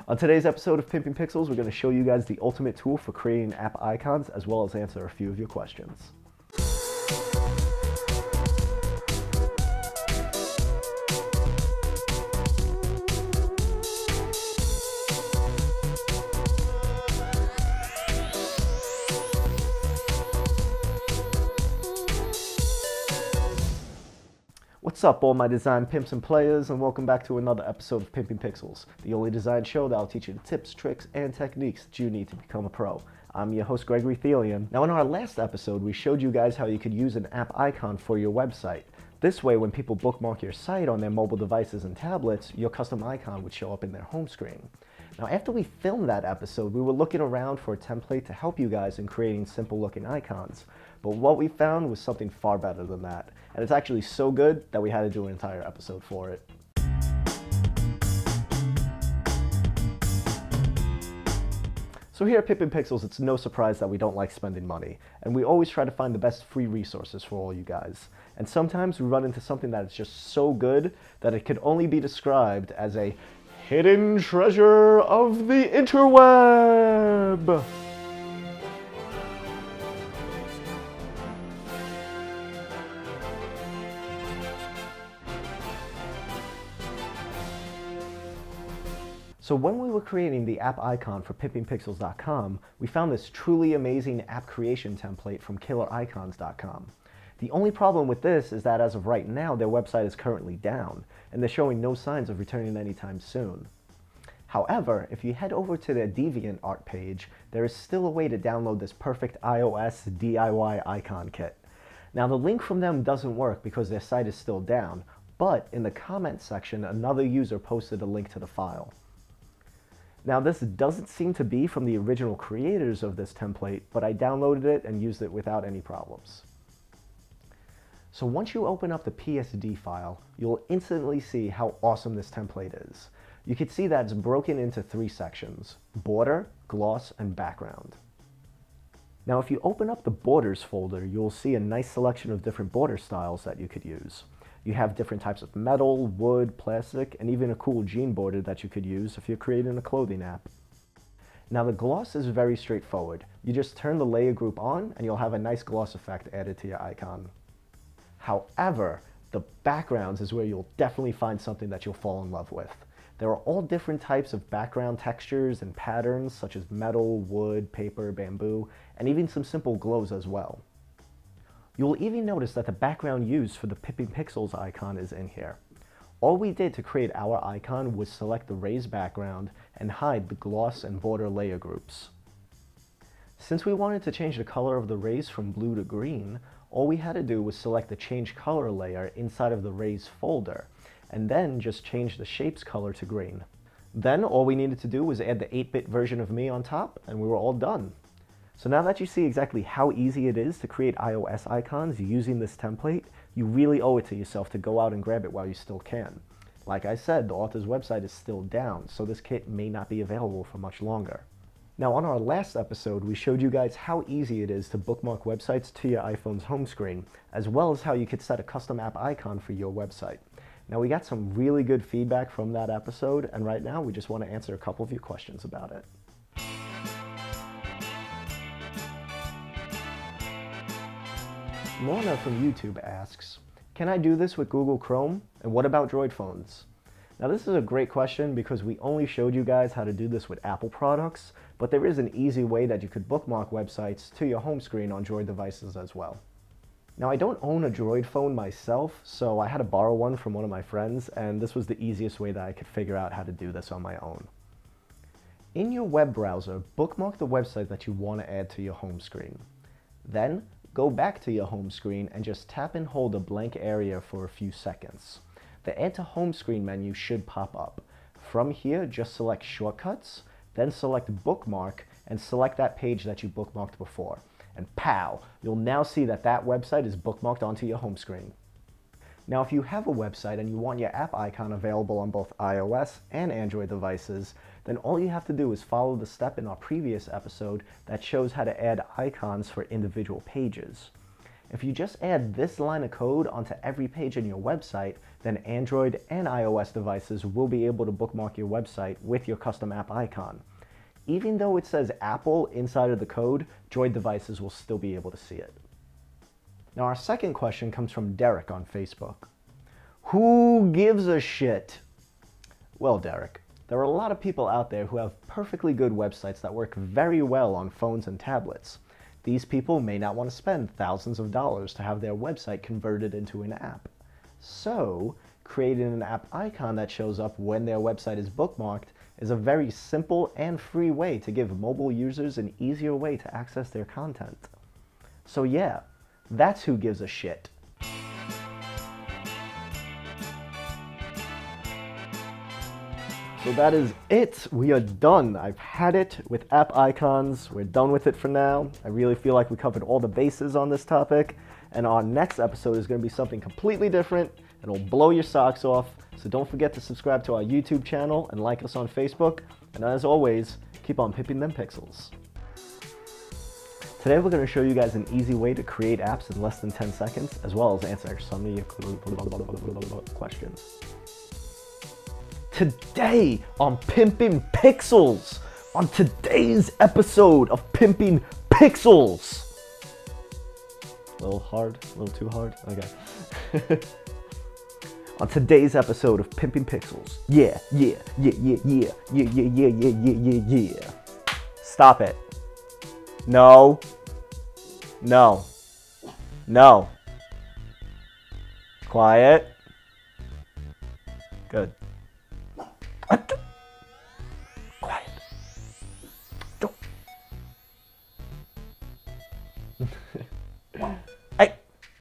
On today's episode of Pimping Pixels, we're going to show you guys the ultimate tool for creating app icons, as well as answer a few of your questions. What's up, all my design pimps and players, and welcome back to another episode of Pimping Pixels, the only design show that will teach you the tips, tricks, and techniques that you need to become a pro. I'm your host, Gregory Thelian. Now, in our last episode, we showed you guys how you could use an app icon for your website. This way, when people bookmark your site on their mobile devices and tablets, your custom icon would show up in their home screen. Now, after we filmed that episode, we were looking around for a template to help you guys in creating simple-looking icons. But what we found was something far better than that. And it's actually so good that we had to do an entire episode for it. So here at Pimping Pixels, it's no surprise that we don't like spending money. And we always try to find the best free resources for all you guys. And sometimes we run into something that is just so good that it could only be described as a hidden treasure of the interweb. So when we were creating the app icon for pimpingpixels.com, we found this truly amazing app creation template from killericons.com. The only problem with this is that as of right now, their website is currently down, and they're showing no signs of returning anytime soon. However, if you head over to their DeviantArt page, there is still a way to download this perfect iOS DIY icon kit. Now, the link from them doesn't work because their site is still down, but in the comments section, another user posted a link to the file. Now, this doesn't seem to be from the original creators of this template, but I downloaded it and used it without any problems. So once you open up the PSD file, you'll instantly see how awesome this template is. You can see that it's broken into 3 sections: border, gloss, and background. Now, if you open up the borders folder, you'll see a nice selection of different border styles that you could use. You have different types of metal, wood, plastic, and even a cool jean border that you could use if you're creating a clothing app. Now, the gloss is very straightforward. You just turn the layer group on and you'll have a nice gloss effect added to your icon. However, the backgrounds is where you'll definitely find something that you'll fall in love with. There are all different types of background textures and patterns, such as metal, wood, paper, bamboo, and even some simple glows as well. You'll even notice that the background used for the Pimping Pixels icon is in here. All we did to create our icon was select the raised background and hide the gloss and border layer groups. Since we wanted to change the color of the raise from blue to green, all we had to do was select the change color layer inside of the raise folder, and then just change the shape's color to green. Then all we needed to do was add the 8-bit version of me on top, and we were all done. So now that you see exactly how easy it is to create iOS icons using this template, you really owe it to yourself to go out and grab it while you still can. Like I said, the author's website is still down, so this kit may not be available for much longer. Now, on our last episode, we showed you guys how easy it is to bookmark websites to your iPhone's home screen, as well as how you could set a custom app icon for your website. Now, we got some really good feedback from that episode, and right now we just want to answer a couple of your questions about it. Lorna from YouTube asks, can I do this with Google Chrome? And what about Droid phones? Now, this is a great question because we only showed you guys how to do this with Apple products, but there is an easy way that you could bookmark websites to your home screen on Droid devices as well. Now, I don't own a Droid phone myself, so I had to borrow one from one of my friends, and this was the easiest way that I could figure out how to do this on my own. In your web browser, bookmark the website that you want to add to your home screen. Then, go back to your home screen and just tap and hold a blank area for a few seconds. The Add to Home Screen menu should pop up. From here, just select Shortcuts, then select Bookmark, and select that page that you bookmarked before. And pow! You'll now see that that website is bookmarked onto your home screen. Now, if you have a website and you want your app icon available on both iOS and Android devices, then all you have to do is follow the step in our previous episode that shows how to add icons for individual pages. If you just add this line of code onto every page in your website, then Android and iOS devices will be able to bookmark your website with your custom app icon. Even though it says Apple inside of the code, Droid devices will still be able to see it. Now our second question comes from Derek on Facebook. Who gives a shit? Well, Derek, there are a lot of people out there who have perfectly good websites that work very well on phones and tablets. These people may not want to spend thousands of dollars to have their website converted into an app. So, creating an app icon that shows up when their website is bookmarked is a very simple and free way to give mobile users an easier way to access their content. So yeah, that's who gives a shit. So that is it. We are done. I've had it with app icons. We're done with it for now. I really feel like we covered all the bases on this topic. And our next episode is going to be something completely different. It'll blow your socks off. So don't forget to subscribe to our YouTube channel and like us on Facebook. And as always, keep on pimping them pixels. Today we're going to show you guys an easy way to create apps in less than 10 seconds, as well as answer some of your questions. Today on Pimping Pixels, on today's episode of Pimping Pixels. A little hard, a little too hard, okay. On today's episode of Pimping Pixels, yeah. Stop it. No. Quiet. Good.